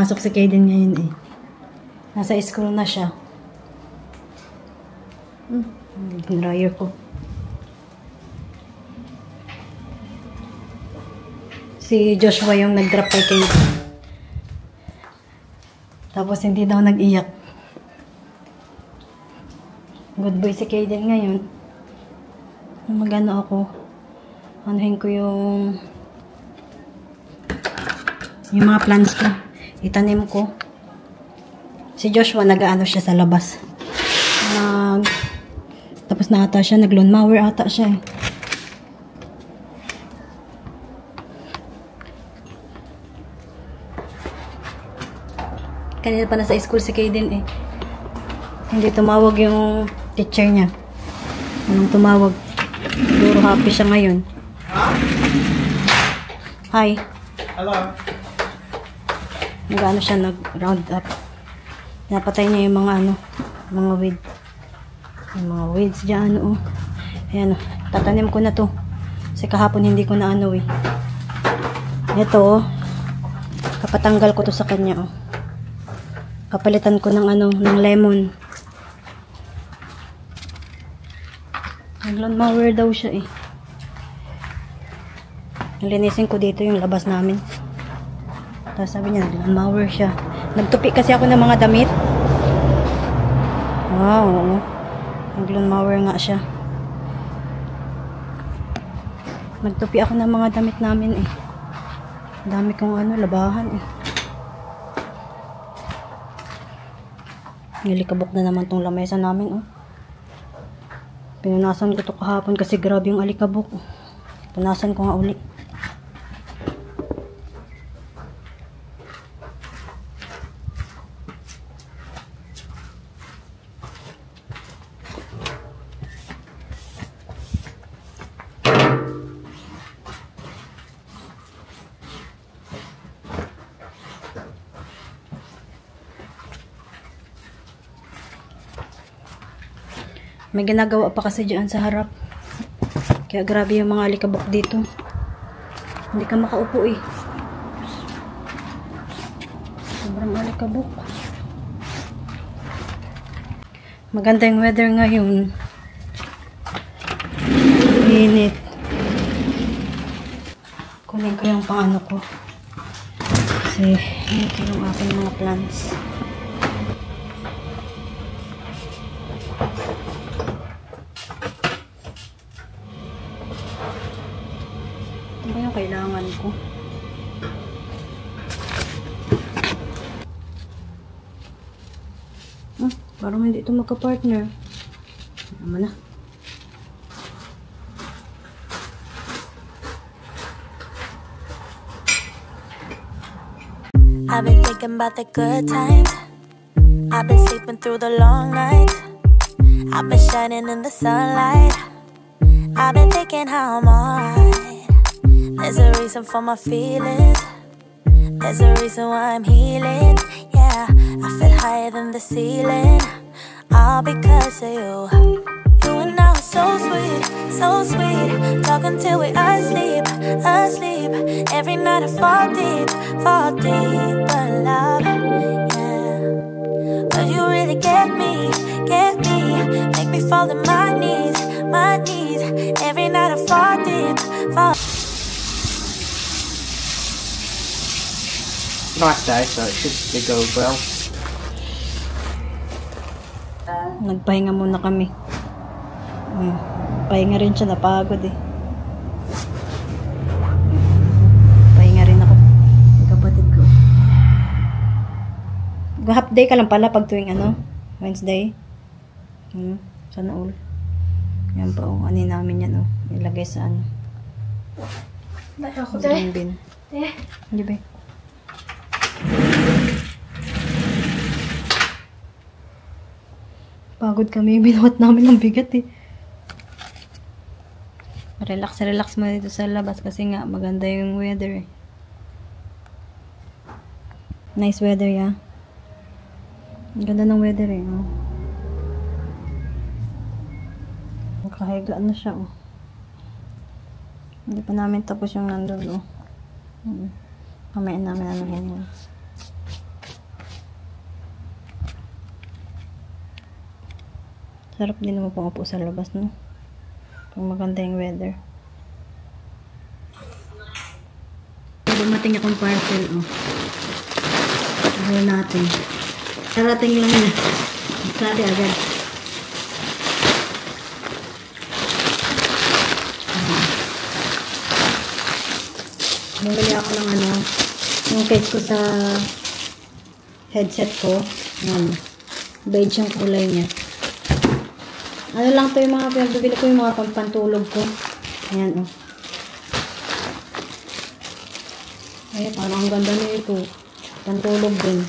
pumasok si Kaden ngayon eh. Nasa school na siya. Dryer ko. Si Joshua yung nag-drop kay Kaden. Tapos hindi daw nag-iyak. Good boy si Kaden ngayon. Magano ako. Anuhin ko yung mga plants ko. Itanim ko. Si Joshua nag-aano siya sa labas. Tapos na ata siya. Nag-lawn mower ata siya eh. Kanina pa nasa school si Kaden eh. Hindi tumawag yung teacher niya. Anong tumawag? Siguro happy siya ngayon. Hi. Hello. Nag-ano siya, nag-round up. Napatay niya yung mga ano, mga weed. Yung mga weeds dyan, oh. Ayan, oh. Tatanim ko na to. Kasi kahapon hindi ko na ano, eh. Ito, oh. Kapatanggal ko to sa kanya, oh. Kapalitan ko ng ano, ng lemon. Nag-lawn mower daw siya, eh. Nalinisin ko dito yung labas namin. Tapos sabi niya, nag-lawn mower siya. Nagtupi kasi ako ng mga damit. Wow. Nag-lawn mower nga siya. Nagtupi ako ng mga damit namin eh. Dami kong ano, labahan eh. Nilikabok na naman tong lamesa namin oh. Pinunasan ko to kahapon kasi grabe yung alikabok. Punasan ko nga uli. May ginagawa pa kasi dyan sa harap. Kaya grabe yung mga alikabok dito. Hindi ka makaupo eh. Sobrang alikabok. Maganda yung weather ngayon. Init. Kunin ko yung pang ano ko. Kasi ito yung aking mga plants. Ano yung kailangan ko? Parang hindi ito magka-partner. Naman na. I've been thinking about the good times. I've been sleeping through the long nights. I've been shining in the sunlight. I've been thinking how I'm alright. There's a reason for my feelings. There's a reason why I'm healing. Yeah, I feel higher than the ceiling. All because of you. You and I were so sweet, so sweet. Talking till we asleep, asleep. Every night I fall deep, but love, yeah. But you really get me, make me fall to my knees, my knees. Every night I fall deep, fall. Nice day, so it should go well. Nagpahinga muna kami. Pahinga rin siya, napagod eh. Pahinga rin ako. Yung kapatid ko. Half day ka lang pala pag tuwing ano? Wednesday. Sana all. Yan pa oh. Ano namin yan oh. Ilagay sa ano. Ako sa bin. Hindi ba? Pagod kami. Binuhat namin ng bigat eh. Relax muna dito sa labas kasi nga maganda yung weather eh. Nice weather ya. Ang ganda ng weather eh. Oh. Nakahiga na siya oh. Hindi pa namin tapos yung nandun oh. Mamaya namin ano yan. Sarap din naman pumapo sa labas, no? Kung maganda yung weather. Dumating akong parcel, oh. Ano natin. Karating lang na. Sari agad. Bumili ako ng ano, yung case ko sa headset ko. Ano, beige yung kulay niya. Ano lang to yung mga pinabibili ko, yung mga pampantulog ko. Ayan, oh. Ay, parang ang ganda nito. Pantulog din.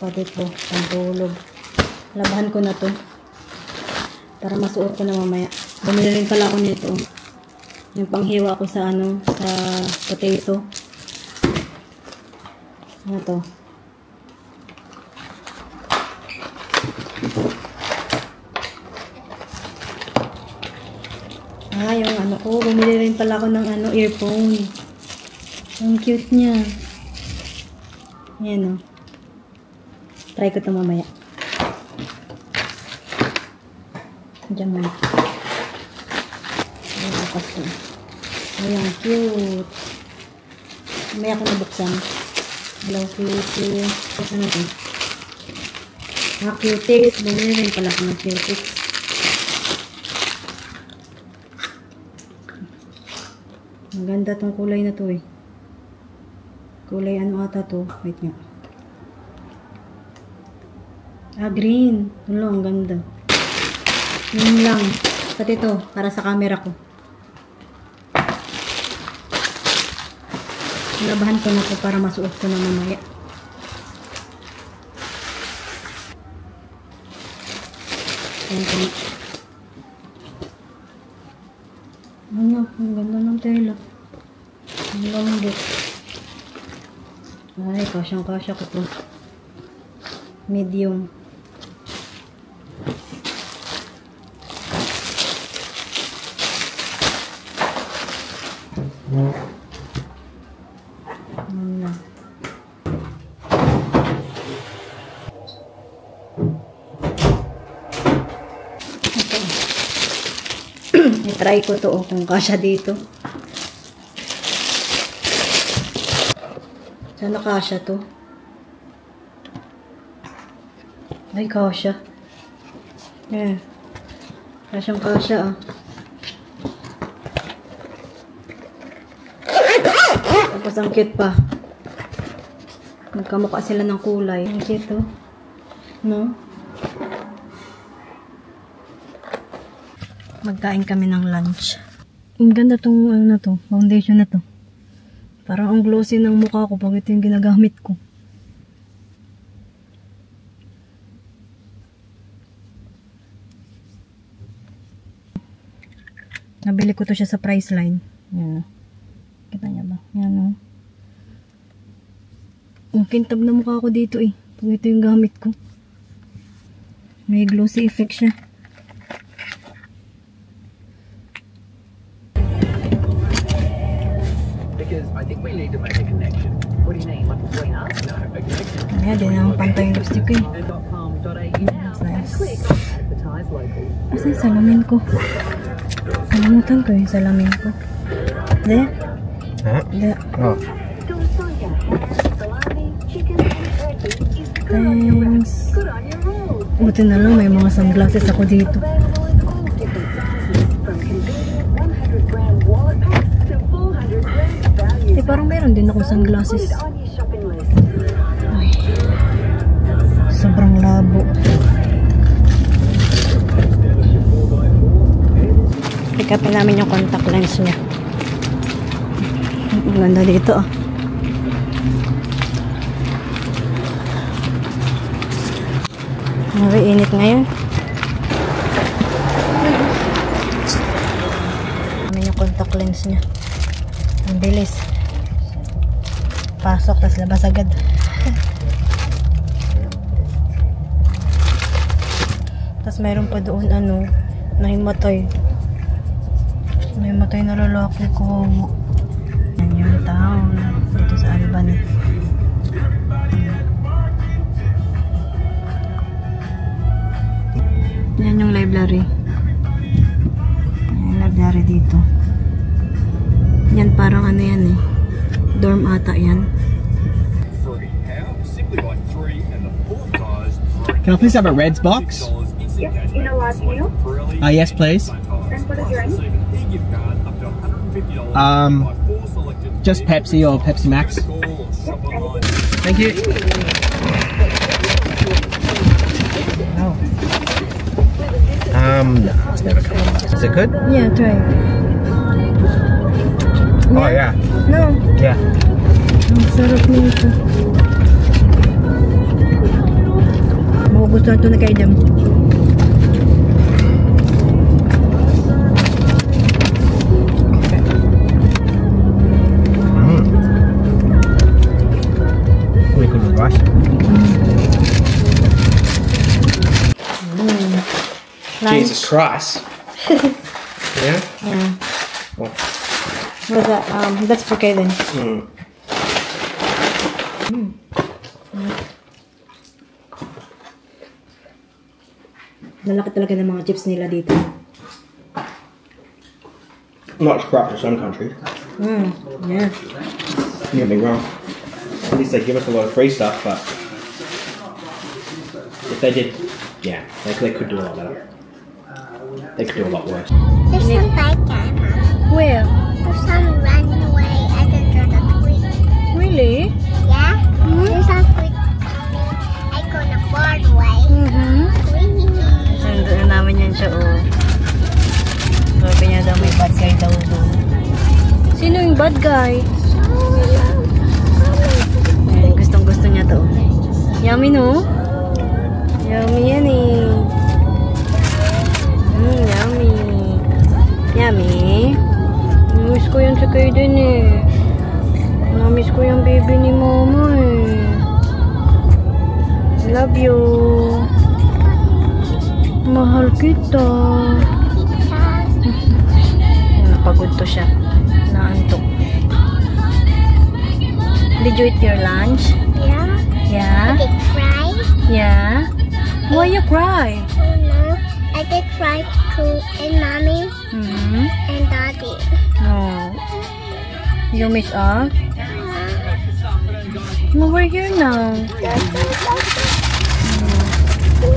Pati ito, pantulog. Labahan ko na to. Para masuot ko na mamaya. Bumili rin pala ako nito. Yung panghiwa ko sa ano, sa potato. Ano to? Ah, yung ano ko, bumili rin pala ako ng ano, earphone. Ang cute niya. Ayan, oh. Try ko ito mamaya. Diyan muna. Ayan, apas ko. Ayan, cute. Mamaya ko nabuksan. Hello, cute. Ano ito? Ah, cutix. Bumili rin pala ako ng cutix. Ang ganda tong kulay na to eh. Kulay ano ata to? Wait nga. Ah, green. Ano, ang ganda. Yun lang. Pati ito, para sa camera ko. Labahan ko na to para masuot ko na mamaya. Ayan ko na. Ano, ang ganda ng tela. Ang lambot. Ay, kasyang-kasya ko to. Medium. Ano. I-try ko to kung kasya dito. Sana kasya to. Ay, kasya. Eh. Kasyang kasya, ah. Tapos ang cute pa. Magkamukha sila ng kulay. Ang cute, oh. No? Magkain kami ng lunch. Ang ganda tong ano na to, foundation na to. Parang ang glossy ng mukha ko pag ito yung ginagamit ko. Nabili ko to siya sa Priceline. Yan o. Kita niya ba? Yan o. Ang kintab na mukha ko dito eh. Pag ito yung gamit ko. May glossy effect siya. I think we need to make a connection. What do you mean? Like between us? No, a connection. Ayan, din ang pantay yung lipstick ko eh. That's nice. Advertise local. Asa yung salamin ko? Salamutan ko yung salamin ko. Hindi? Ha? Hindi. Oh. Thanks. Buti na lang may mga sunglasses ako dito. Eh, parang meron din ako sunglasses. Ay, sobrang labo. Pick up namin yung contact lens niya. Ang ganda dito, ah. Very init ngayon. Namin yung contact lens niya. Ang bilis. Pasok, tas labas agad. Tas mayroon pa doon ano, nahimatay. May matay na lalaki ko. Yan yung town dito sa Albany. Yan yung library. Yung library dito. Yan parang ano yan eh. Dorm ata yan. Can I please have a Reds box? Yes, in a large meal. Yes, please. And what is your name? Just Pepsi or Pepsi Max. Thank you. Oh. No, it's never come. Is it good? Yeah, try. Oh yeah. No. Yeah. Ang sarap nito. Magugustuhan ito na kay Dem. We could with rice. Jesus Christ. Yeah? Yeah. What? What's that? That's for Kaden. Malaki talaga ng mga chips nila dito. Not as corrupt as some countries. Yeah. Don't get me wrong. At least they give us a lot of free stuff, but if they did, yeah, they could do a lot better. They could do a lot worse. There's some bad guy, Mom. Where? There's some running away at the tree. Really? Yeah? There's some quick coming. I go the far way. Nandun na namin yan siya, oh. Sabi niya daw may bad guy daw doon. Sino yung bad guy? Ayan, gustong-gusto niya to. Yummy, no? Yummy yan eh. Yummy. Yummy. Namiss ko yan si Kaden eh. Namiss ko yung baby ni Mama eh. Love you. Mahal kita. Napagod to siya. Naantok. Did you eat your lunch? Yeah? Yeah? I did cry. Yeah? Why you cry? Oh no. I did cry to and Mommy and Daddy. Oh. You miss us? No, we're here now.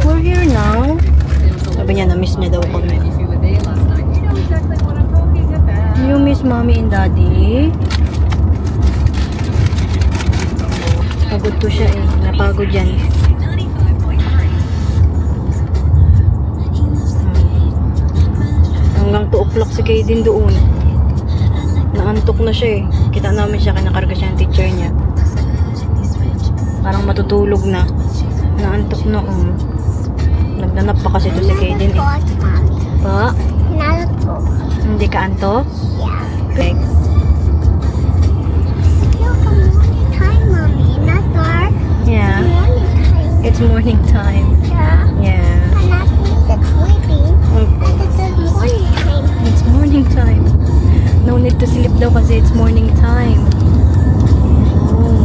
We're here now. Sabi niya, na-miss niya daw kami. You miss Mommy and Daddy? Pagod to siya eh. Napagod yan. Hanggang 2 o'clock si Kaden doon. Naantok na siya eh. Kita namin siya, kinakarga siya ng teacher niya. Parang matutulog na. Naantok na. Nagdanap pa kasi ito si Kaden eh. Pa? Nalapok. Hindi ka antok? Yeah. Okay. Look, morning time, Mommy. Not dark. Yeah. Morning time. It's morning time. Yeah. Yeah. I'm not that's sleeping. Okay. It's morning time. It's morning time. No need to sleep daw kasi it's morning time. Oh.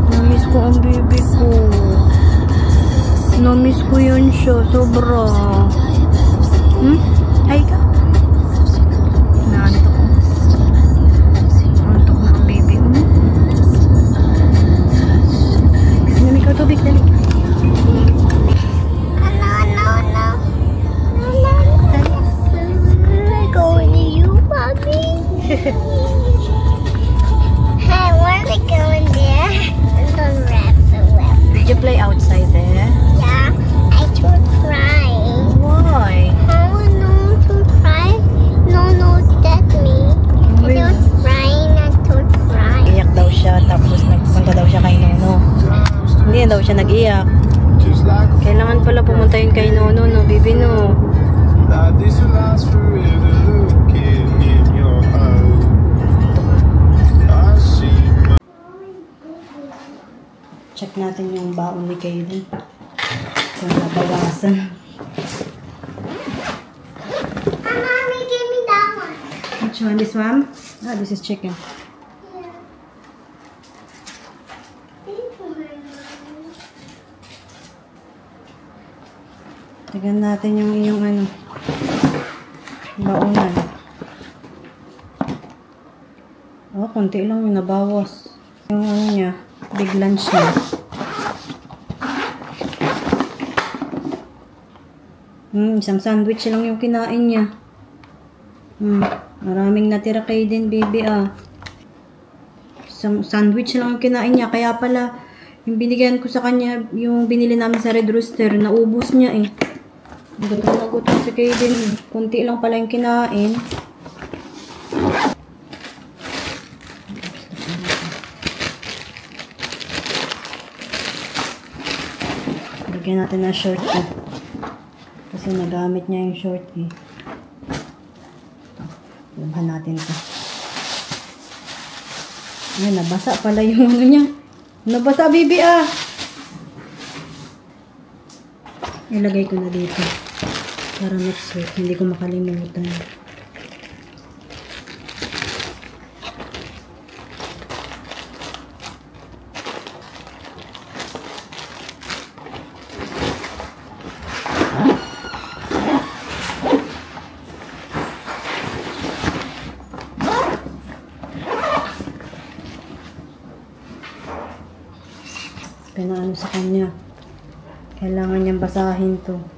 Namiss ko ang baby ko. Namiss ko yun siya. Sobra. Ay ka. Naantok ko. Naantok na ang baby ko. Nami ka tubig, dali. Going to you, Mommy. Hey, where are we going there? And don't wrap the web. Did you play outside there? Yeah, I should cry. Why? Oh no, to cry? No, that's me. I Really? was crying and to cry. Iyak daw siya, tapos nagpunta daw siya kay Nono. Hindi daw siya nag-iyak. Kailangan pala pumunta yun kay Nono, no, baby, no. This will last forever. Looking in your eyes, I see. Check natin yung baon ni Kaden. Kung nabawasan. Mommy, give me that one. Which one? This one? Ah, this is chicken. Lagyan natin yung iyong ano, baunan. Oh, konti lang yung nabawas. Yung ano niya, big lunch niya. Isang sandwich lang yung kinain niya. Maraming natira kay din, baby, ah. Isang sandwich lang yung kinain niya. Kaya pala, yung binigyan ko sa kanya, yung binili namin sa Red Rooster, naubos niya eh. Gutom na gutom si Kaden. Kunti lang pala yung kinain. Lagyan natin na short ko. Kasi nagamit niya yung short eh. Labahan natin ito. Ayan, nabasa pala yung ano niya. Nabasa, baby, ah! Ilagay ko na dito. Para next week, hindi ko makalimutan. Pinaano sa kanya. Kailangan niyang basahin to.